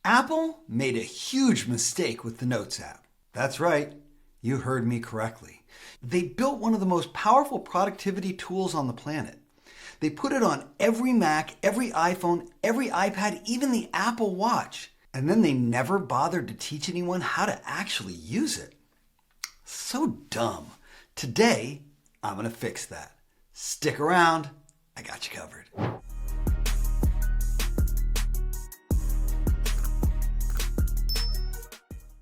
Apple made a huge mistake with the Notes app. That's right, you heard me correctly. They built one of the most powerful productivity tools on the planet. They put it on every Mac, every iPhone, every iPad, even the Apple Watch. And then they never bothered to teach anyone how to actually use it. So dumb. Today, I'm going to fix that. Stick around, I got you covered.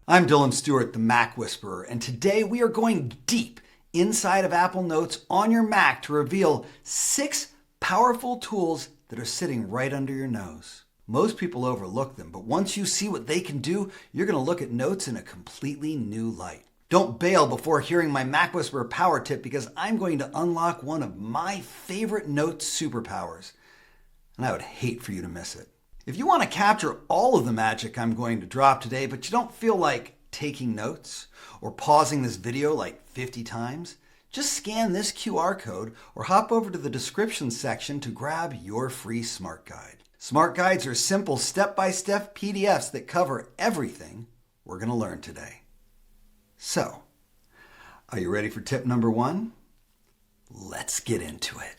I'm Dylan Stewart, the MacWhisperer, and today we are going deep inside of Apple Notes on your Mac to reveal 6 powerful tools that are sitting right under your nose. Most people overlook them, but once you see what they can do, you're going to look at Notes in a completely new light. Don't bail before hearing my MacWhisperer power tip because I'm going to unlock one of my favorite Notes superpowers, and I would hate for you to miss it. If you want to capture all of the magic I'm going to drop today, but you don't feel like taking notes or pausing this video like 50 times, just scan this QR code or hop over to the description section to grab your free Smart Guide. Smart Guides are simple step-by-step PDFs that cover everything we're going to learn today. So, are you ready for tip number 1? Let's get into it.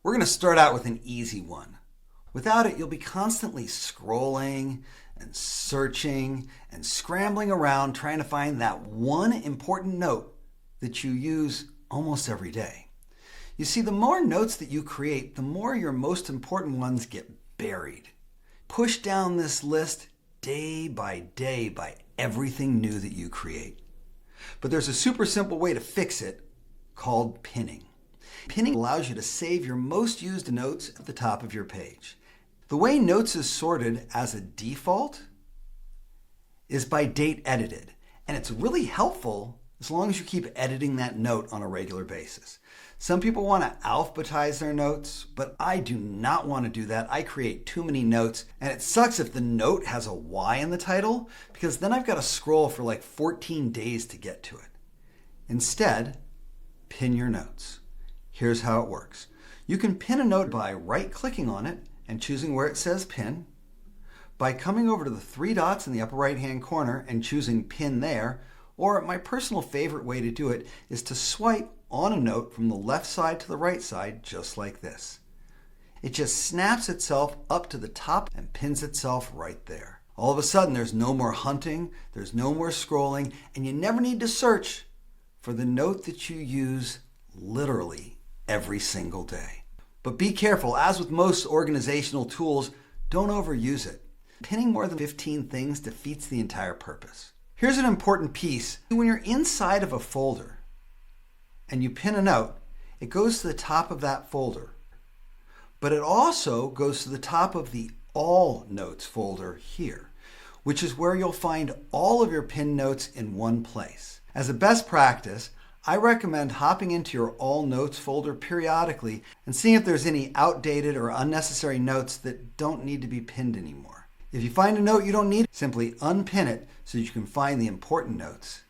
We're going to start out with an easy one. Without it, you'll be constantly scrolling and searching and scrambling around trying to find that one important note that you use almost every day. You see, the more notes that you create, the more your most important ones get buried. Push down this list day by everything new that you create. But there's a super simple way to fix it called pinning. Pinning allows you to save your most used notes at the top of your page. The way Notes is sorted as a default is by date edited, and it's really helpful as long as you keep editing that note on a regular basis. Some people want to alphabetize their notes, but I do not want to do that. I create too many notes, and it sucks if the note has a Y in the title, because then I've got to scroll for like 14 days to get to it. Instead, pin your notes. Here's how it works. You can pin a note by right-clicking on it and choosing where it says pin, by coming over to the 3 dots in the upper right-hand corner and choosing pin there, or my personal favorite way to do it is to swipe on a note from the left side to the right side, just like this. It just snaps itself up to the top and pins itself right there. All of a sudden, there's no more hunting, there's no more scrolling, and you never need to search for the note that you use literally every single day. But be careful, as with most organizational tools, don't overuse it. Pinning more than 15 things defeats the entire purpose. Here's an important piece. When you're inside of a folder and you pin a note, it goes to the top of that folder. But it also goes to the top of the All Notes folder here, which is where you'll find all of your pinned notes in one place. As a best practice, I recommend hopping into your All Notes folder periodically and seeing if there's any outdated or unnecessary notes that don't need to be pinned anymore. If you find a note you don't need, simply unpin it so you can find the important notes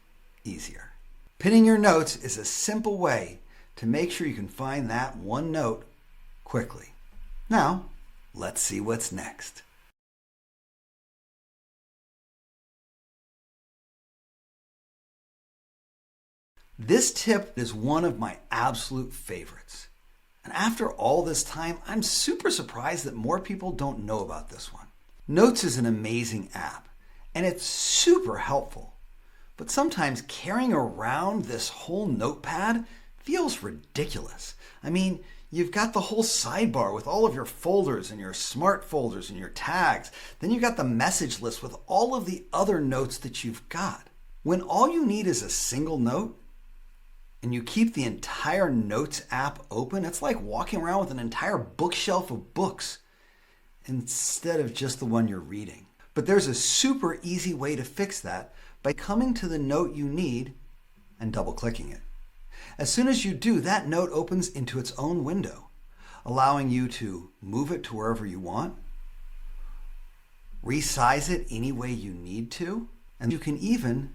easier. Pinning your notes is a simple way to make sure you can find that one note quickly. Now, let's see what's next. This tip is one of my absolute favorites. And after all this time, I'm super surprised that more people don't know about this one. Notes is an amazing app, and it's super helpful. But sometimes carrying around this whole notepad feels ridiculous. I mean, you've got the whole sidebar with all of your folders and your smart folders and your tags. Then you've got the message list with all of the other notes that you've got. When all you need is a single note, and you keep the entire Notes app open, it's like walking around with an entire bookshelf of books instead of just the one you're reading. But there's a super easy way to fix that by coming to the note you need and double-clicking it. As soon as you do, that note opens into its own window, allowing you to move it to wherever you want, resize it any way you need to, and you can even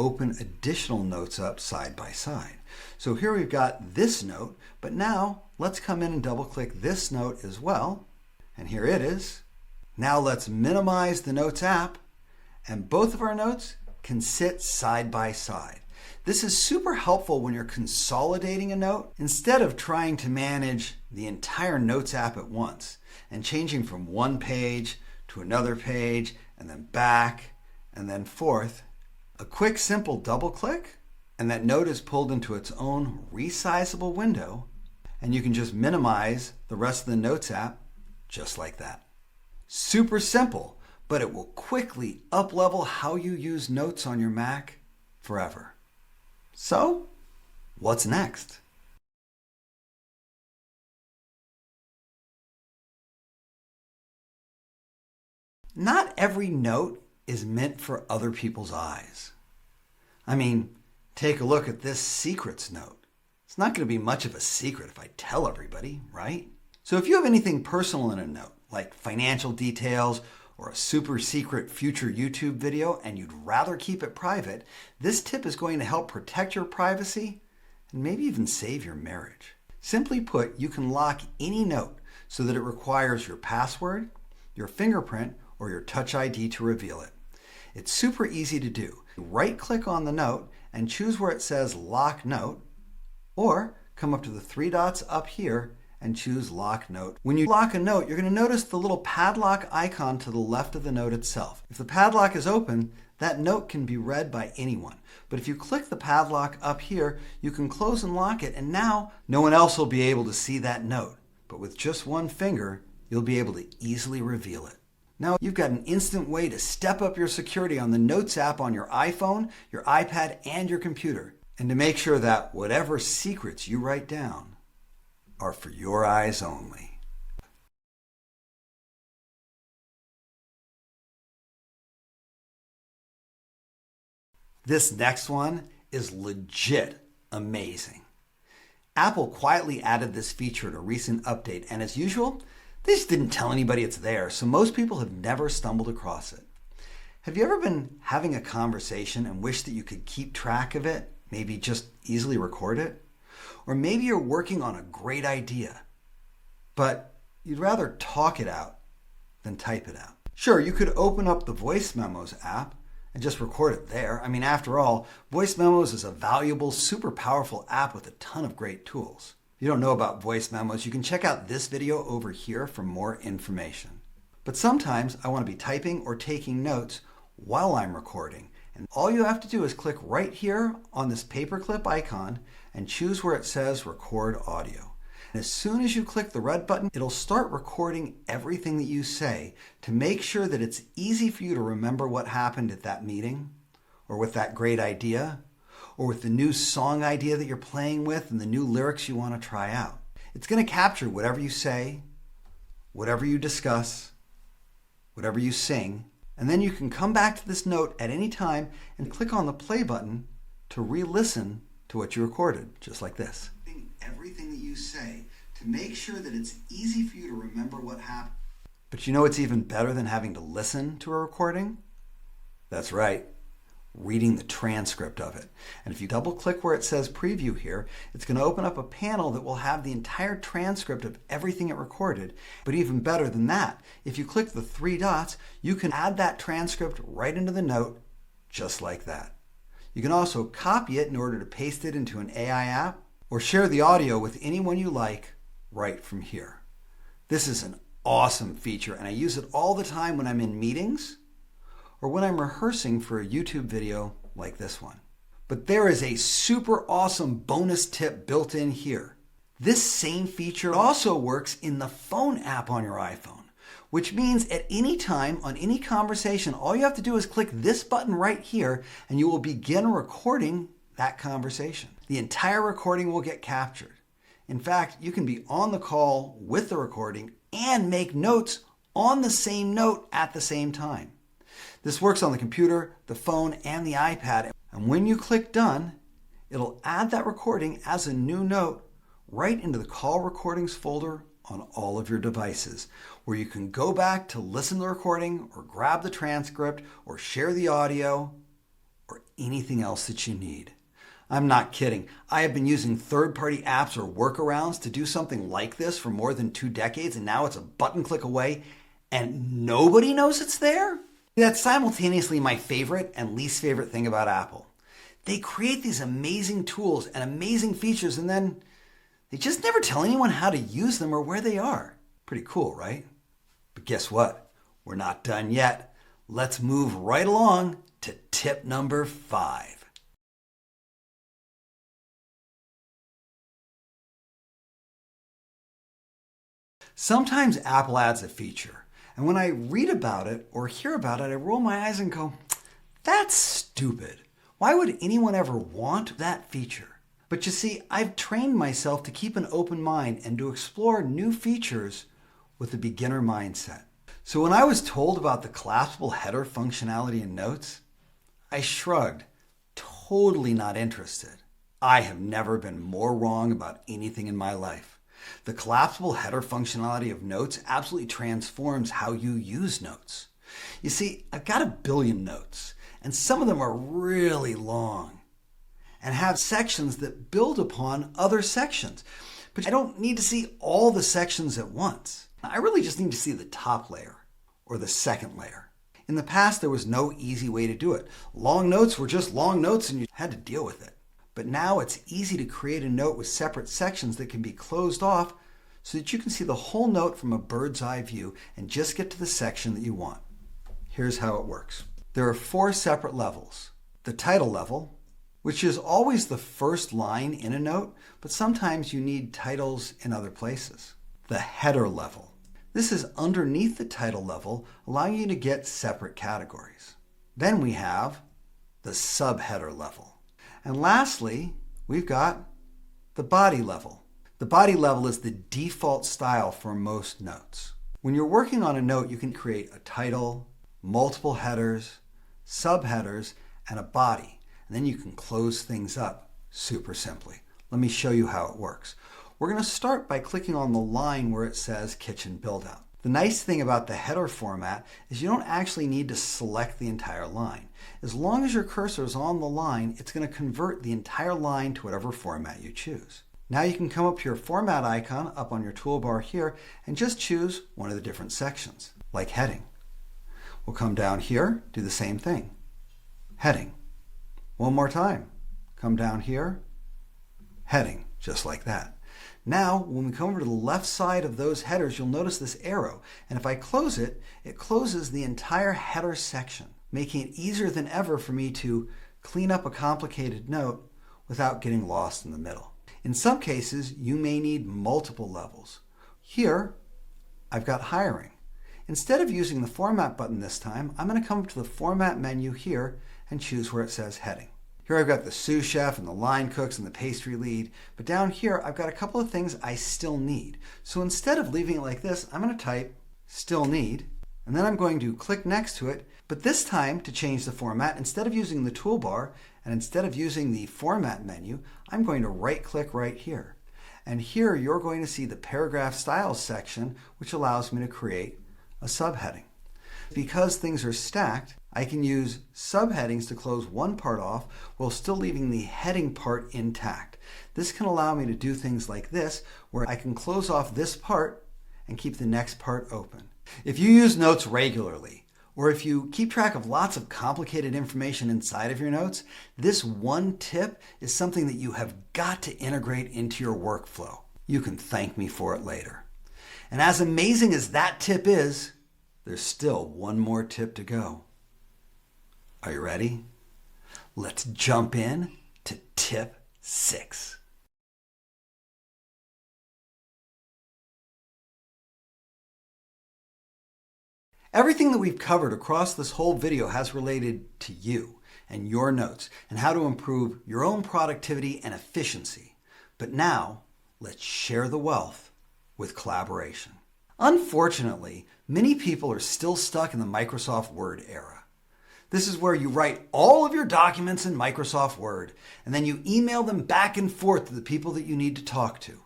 open additional notes up side by side. So here we've got this note, but now let's come in and double click this note as well. And here it is. Now let's minimize the Notes app, and both of our notes can sit side by side. This is super helpful when you're consolidating a note instead of trying to manage the entire Notes app at once and changing from one page to another page and then back and then forth. A quick simple double click and that note is pulled into its own resizable window, and you can just minimize the rest of the Notes app just like that. Super simple, but it will quickly up-level how you use Notes on your Mac forever. So, what's next? Not every note is meant for other people's eyes. I mean, take a look at this secrets note. It's not going to be much of a secret if I tell everybody, right? So if you have anything personal in a note, like financial details or a super secret future YouTube video, and you'd rather keep it private, this tip is going to help protect your privacy and maybe even save your marriage. Simply put, you can lock any note so that it requires your password, your fingerprint, or your Touch ID to reveal it. It's super easy to do. Right-click on the note and choose where it says Lock Note, or come up to the three dots up here and choose Lock Note. When you lock a note, you're going to notice the little padlock icon to the left of the note itself. If the padlock is open, that note can be read by anyone. But if you click the padlock up here, you can close and lock it, and now no one else will be able to see that note. But with just one finger, you'll be able to easily reveal it. Now you've got an instant way to step up your security on the Notes app on your iPhone, your iPad, and your computer, and to make sure that whatever secrets you write down are for your eyes only. This next one is legit amazing. Apple quietly added this feature in a recent update, and as usual, they just didn't tell anybody it's there, so most people have never stumbled across it. Have you ever been having a conversation and wish that you could keep track of it, maybe just easily record it? Or maybe you're working on a great idea, but you'd rather talk it out than type it out. Sure, you could open up the Voice Memos app and just record it there. I mean, after all, Voice Memos is a valuable, super powerful app with a ton of great tools. If you don't know about Voice Memos, you can check out this video over here for more information. But sometimes I want to be typing or taking notes while I'm recording. And all you have to do is click right here on this paperclip icon and choose where it says Record Audio. And as soon as you click the red button, it'll start recording everything that you say to make sure that it's easy for you to remember what happened at that meeting, or with that great idea, or with the new song idea that you're playing with and the new lyrics you want to try out. It's going to capture whatever you say, whatever you discuss, whatever you sing, and then you can come back to this note at any time and click on the play button to re-listen to what you recorded, just like this. Everything that you say to make sure that it's easy for you to remember what happened. But you know what's even better than having to listen to a recording? That's right, reading the transcript of it. And if you double click where it says preview here, it's going to open up a panel that will have the entire transcript of everything it recorded. But even better than that, if you click the three dots, you can add that transcript right into the note, just like that. You can also copy it in order to paste it into an AI app, or share the audio with anyone you like right from here. This is an awesome feature, and I use it all the time when I'm in meetings or when I'm rehearsing for a YouTube video like this one. But there is a super awesome bonus tip built in here. This same feature also works in the phone app on your iPhone, which means at any time on any conversation, all you have to do is click this button right here and you will begin recording that conversation. The entire recording will get captured. In fact, you can be on the call with the recording and make notes on the same note at the same time. This works on the computer, the phone, and the iPad. And when you click done, it'll add that recording as a new note right into the call recordings folder on all of your devices, where you can go back to listen to the recording or grab the transcript or share the audio or anything else that you need. I'm not kidding. I have been using third-party apps or workarounds to do something like this for more than 2 decades, and now it's a button click away, and nobody knows it's there? That's simultaneously my favorite and least favorite thing about Apple. They create these amazing tools and amazing features, and then they just never tell anyone how to use them or where they are. Pretty cool, right? But guess what? We're not done yet. Let's move right along to tip number 5. Sometimes Apple adds a feature, and when I read about it or hear about it, I roll my eyes and go, that's stupid. Why would anyone ever want that feature? But you see, I've trained myself to keep an open mind and to explore new features with a beginner mindset. So when I was told about the collapsible header functionality in Notes, I shrugged, totally not interested. I have never been more wrong about anything in my life. The collapsible header functionality of Notes absolutely transforms how you use Notes. You see, I've got 1 billion notes, and some of them are really long and have sections that build upon other sections. But I don't need to see all the sections at once. I really just need to see the top layer or the second layer. In the past, there was no easy way to do it. Long notes were just long notes and you had to deal with it. But now it's easy to create a note with separate sections that can be closed off so that you can see the whole note from a bird's eye view and just get to the section that you want. Here's how it works. There are 4 separate levels. The title level, which is always the first line in a note, but sometimes you need titles in other places. The header level. This is underneath the title level, allowing you to get separate categories. Then we have the subheader level. And lastly, we've got the body level. The body level is the default style for most notes. When you're working on a note, you can create a title, multiple headers, subheaders, and a body. And then you can close things up super simply. Let me show you how it works. We're going to start by clicking on the line where it says Kitchen Buildout. The nice thing about the header format is you don't actually need to select the entire line. As long as your cursor is on the line, it's going to convert the entire line to whatever format you choose. Now you can come up to your format icon up on your toolbar here and just choose one of the different sections, like heading. We'll come down here, do the same thing. Heading. One more time. Come down here, heading, just like that. Now, when we come over to the left side of those headers, you'll notice this arrow. And if I close it, it closes the entire header section, making it easier than ever for me to clean up a complicated note without getting lost in the middle. In some cases, you may need multiple levels. Here, I've got hiring. Instead of using the Format button this time, I'm going to come up to the Format menu here and choose where it says Heading. Here I've got the sous chef and the line cooks and the pastry lead, but down here I've got a couple of things I still need. So instead of leaving it like this, I'm going to type still need, and then I'm going to click next to it, but this time to change the format, instead of using the toolbar and instead of using the Format menu, I'm going to right-click right here. And here you're going to see the Paragraph Styles section, which allows me to create a subheading. Because things are stacked, I can use subheadings to close one part off while still leaving the heading part intact. This can allow me to do things like this, where I can close off this part and keep the next part open. If you use notes regularly, or if you keep track of lots of complicated information inside of your notes, this one tip is something that you have got to integrate into your workflow. You can thank me for it later. And as amazing as that tip is, there's still one more tip to go. Are you ready? Let's jump in to tip 6. Everything that we've covered across this whole video has related to you and your notes and how to improve your own productivity and efficiency. But now, let's share the wealth with collaboration. Unfortunately, many people are still stuck in the Microsoft Word era. This is where you write all of your documents in Microsoft Word, and then you email them back and forth to the people that you need to talk to.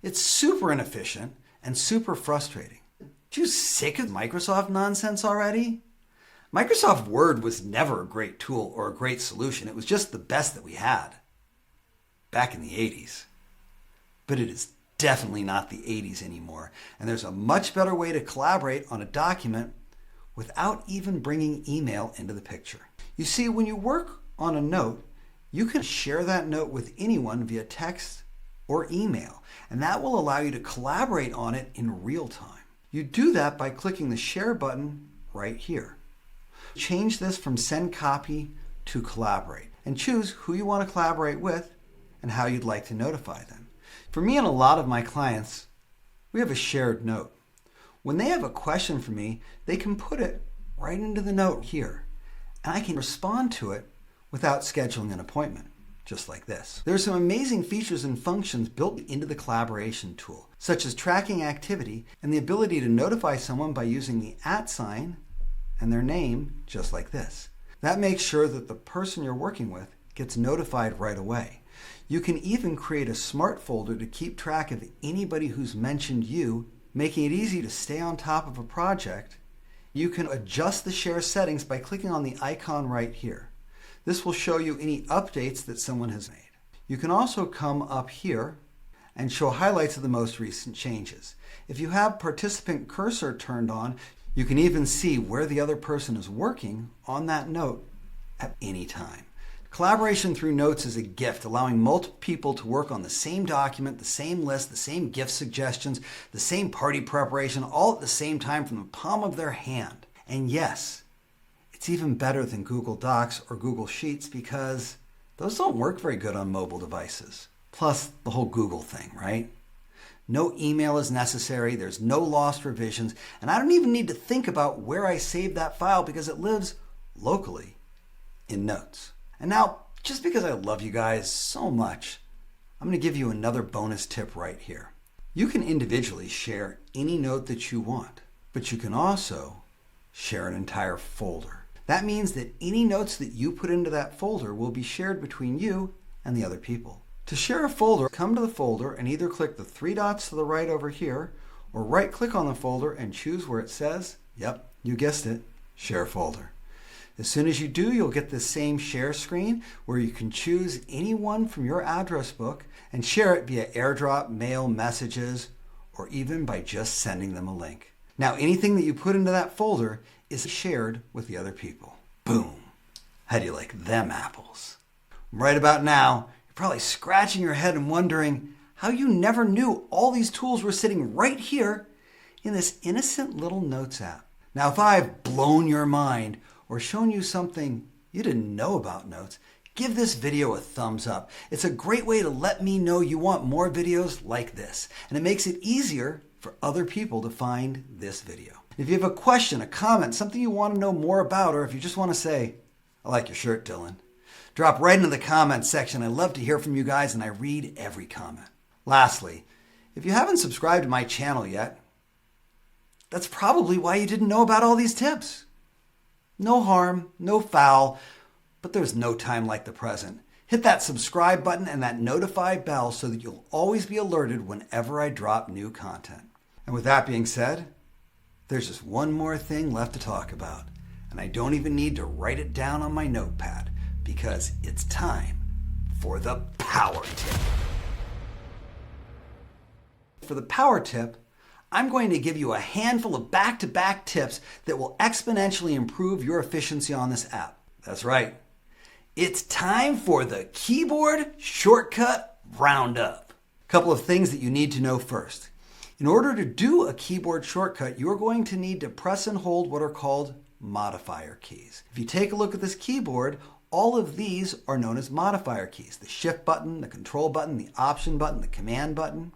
It's super inefficient and super frustrating. Aren't you sick of Microsoft nonsense already? Microsoft Word was never a great tool or a great solution. It was just the best that we had back in the 80s. But it is definitely not the 80s anymore. And there's a much better way to collaborate on a document without even bringing email into the picture. You see, when you work on a note, you can share that note with anyone via text or email, and that will allow you to collaborate on it in real time. You do that by clicking the share button right here. Change this from send copy to collaborate and choose who you want to collaborate with and how you'd like to notify them. For me and a lot of my clients, we have a shared note. When they have a question for me, they can put it right into the note here, and I can respond to it without scheduling an appointment, just like this. There are some amazing features and functions built into the collaboration tool, such as tracking activity and the ability to notify someone by using the @ sign and their name, just like this. That makes sure that the person you're working with gets notified right away. You can even create a smart folder to keep track of anybody who's mentioned you, making it easy to stay on top of a project. You can adjust the share settings by clicking on the icon right here. This will show you any updates that someone has made. You can also come up here and show highlights of the most recent changes. If you have participant cursor turned on, you can even see where the other person is working on that note at any time. Collaboration through notes is a gift, allowing multiple people to work on the same document, the same list, the same gift suggestions, the same party preparation, all at the same time from the palm of their hand. And yes, it's even better than Google Docs or Google Sheets because those don't work very good on mobile devices. Plus the whole Google thing, right? No email is necessary, there's no lost revisions, and I don't even need to think about where I saved that file because it lives locally in Notes. And now, just because I love you guys so much, I'm going to give you another bonus tip right here. You can individually share any note that you want, but you can also share an entire folder. That means that any notes that you put into that folder will be shared between you and the other people. To share a folder, come to the folder and either click the 3 dots to the right over here, or right click on the folder and choose where it says, yep, you guessed it, Share Folder. As soon as you do, you'll get this same share screen where you can choose anyone from your address book and share it via AirDrop, mail, messages, or even by just sending them a link. Now, anything that you put into that folder is shared with the other people. Boom. How do you like them apples? Right about now, you're probably scratching your head and wondering how you never knew all these tools were sitting right here in this innocent little Notes app. Now, if I've blown your mind or shown you something you didn't know about Notes, give this video a thumbs up. It's a great way to let me know you want more videos like this, and it makes it easier for other people to find this video. If you have a question, a comment, something you want to know more about, or if you just want to say, I like your shirt, Dylan, drop right into the comments section. I love to hear from you guys, and I read every comment. Lastly, if you haven't subscribed to my channel yet, that's probably why you didn't know about all these tips. No harm, no foul, but there's no time like the present. Hit that subscribe button and that notify bell so that you'll always be alerted whenever I drop new content. And with that being said, there's just one more thing left to talk about, and I don't even need to write it down on my notepad because it's time for the power tip. For the power tip, I'm going to give you a handful of back-to-back tips that will exponentially improve your efficiency on this app. That's right. It's time for the keyboard shortcut Roundup. A couple of things that you need to know first. In order to do a keyboard shortcut, you're going to need to press and hold what are called modifier keys. If you take a look at this keyboard, all of these are known as modifier keys. The Shift button, the Control button, the Option button, the Command button.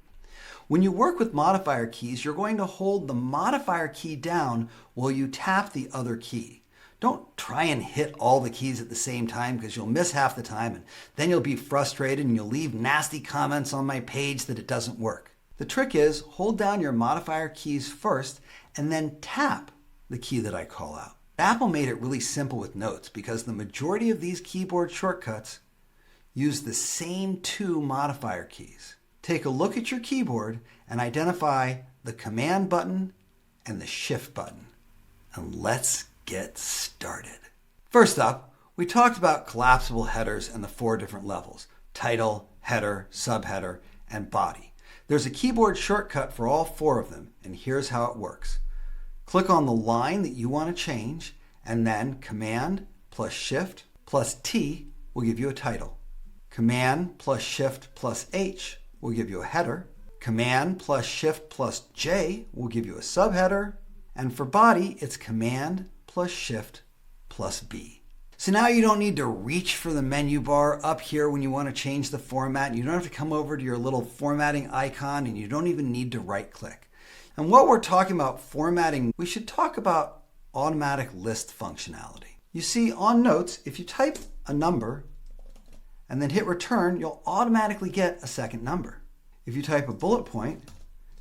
When you work with modifier keys, you're going to hold the modifier key down while you tap the other key. Don't try and hit all the keys at the same time because you'll miss half the time and then you'll be frustrated and you'll leave nasty comments on my page that it doesn't work. The trick is hold down your modifier keys first and then tap the key that I call out. Apple made it really simple with Notes because the majority of these keyboard shortcuts use the same 2 modifier keys. Take a look at your keyboard and identify the Command button and the Shift button. And let's get started. First up, we talked about collapsible headers and the 4 different levels: title, header, subheader, and body. There's a keyboard shortcut for all 4 of them, and here's how it works. Click on the line that you want to change, and then Command plus Shift plus T will give you a title. Command plus Shift plus H will give you a header. Command plus Shift plus J will give you a subheader. And for body, it's Command plus Shift plus B. So now you don't need to reach for the menu bar up here when you want to change the format. You don't have to come over to your little formatting icon, and you don't even need to right click. And while we're talking about formatting, we should talk about automatic list functionality. You see, on Notes, if you type a number and then hit return, you'll automatically get a second number. If you type a bullet point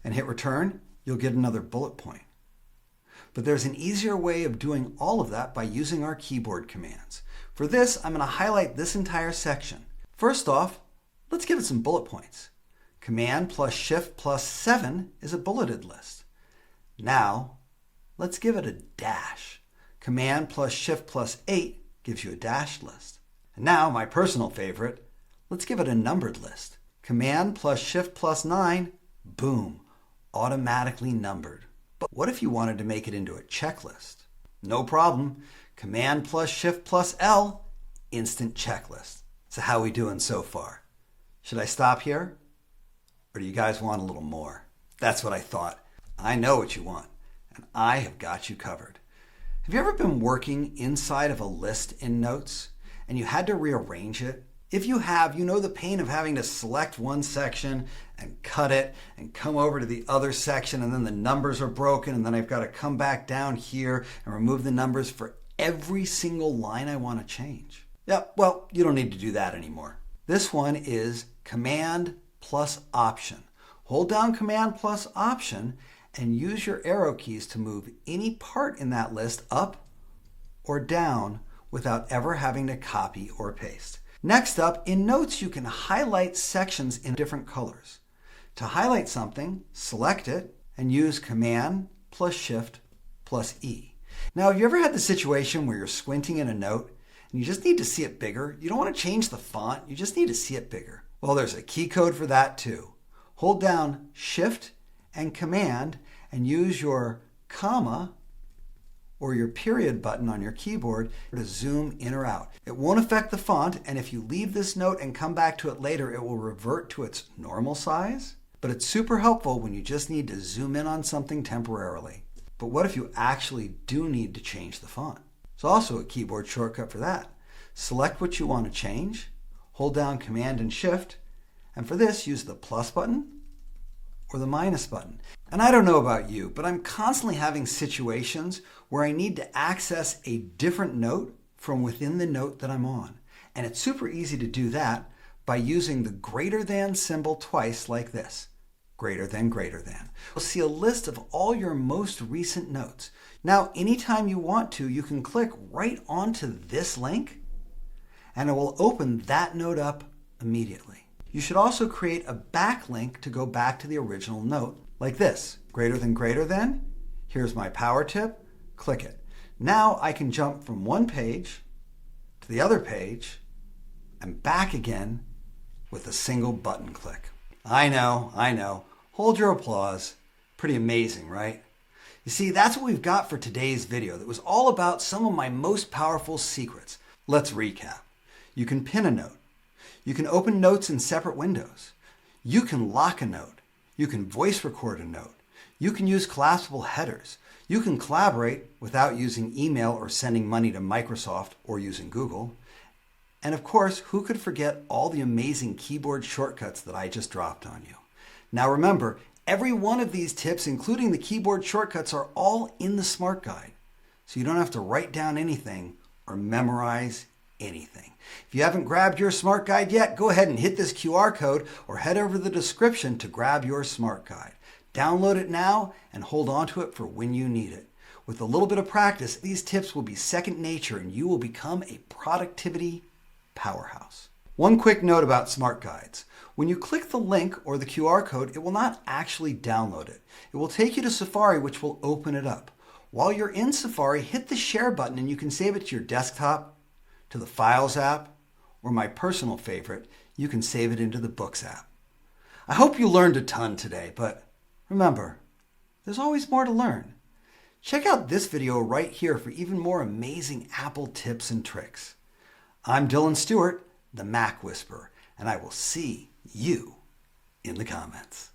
and hit return, you'll get another bullet point. But there's an easier way of doing all of that by using our keyboard commands. For this, I'm going to highlight this entire section. First off, let's give it some bullet points. Command plus Shift plus 7 is a bulleted list. Now, let's give it a dash. Command plus Shift plus 8 gives you a dashed list. And now, my personal favorite, let's give it a numbered list. Command plus Shift plus 9, boom, automatically numbered. But what if you wanted to make it into a checklist? No problem. Command plus Shift plus L, instant checklist. So how are we doing so far? Should I stop here? Or do you guys want a little more? That's what I thought. I know what you want, and I have got you covered. Have you ever been working inside of a list in Notes and you had to rearrange it? If you have, you know the pain of having to select one section and cut it and come over to the other section, and then the numbers are broken, and then I've got to come back down here and remove the numbers for every single line I want to change. Yeah, well, you don't need to do that anymore. This one is Command plus Option. Hold down Command plus Option and use your arrow keys to move any part in that list up or down without ever having to copy or paste. Next up, in Notes, you can highlight sections in different colors. To highlight something, select it and use Command plus Shift plus E. Now, have you ever had the situation where you're squinting in a note and you just need to see it bigger? You don't want to change the font, you just need to see it bigger. Well, there's a key code for that too. Hold down Shift and Command and use your comma or your period button on your keyboard to zoom in or out. It won't affect the font, and if you leave this note and come back to it later, it will revert to its normal size. But it's super helpful when you just need to zoom in on something temporarily. But what if you actually do need to change the font? There's also a keyboard shortcut for that. Select what you want to change, hold down Command and Shift, and for this, use the plus button or the minus button. And I don't know about you, but I'm constantly having situations where I need to access a different note from within the note that I'm on. And it's super easy to do that by using the greater than symbol twice like this. Greater than, greater than. You'll see a list of all your most recent notes. Now, anytime you want to, you can click right onto this link and it will open that note up immediately. You should also create a backlink to go back to the original note like this. Greater than, here's my power tip, click it. Now I can jump from one page to the other page and back again with a single button click. I know. Hold your applause. Pretty amazing, right? You see, that's what we've got for today's video. That was all about some of my most powerful secrets. Let's recap. You can pin a note. You can open notes in separate windows. You can lock a note. You can voice record a note. You can use collapsible headers. You can collaborate without using email or sending money to Microsoft or using Google. And of course, who could forget all the amazing keyboard shortcuts that I just dropped on you? Now remember, every one of these tips, including the keyboard shortcuts, are all in the Smart Guide. So you don't have to write down anything or memorize anything. If you haven't grabbed your Smart Guide yet, go ahead and hit this QR code or head over to the description to grab your Smart Guide. Download it now and hold on to it for when you need it. With a little bit of practice, these tips will be second nature and you will become a productivity powerhouse. One quick note about Smart Guides. When you click the link or the QR code, it will not actually download it. It will take you to Safari, which will open it up. While you're in Safari, hit the share button and you can save it to your desktop, to the Files app, or my personal favorite, you can save it into the Books app. I hope you learned a ton today, but remember, there's always more to learn. Check out this video right here for even more amazing Apple tips and tricks. I'm Dylan Stewart, the Mac Whisperer, and I will see you in the comments.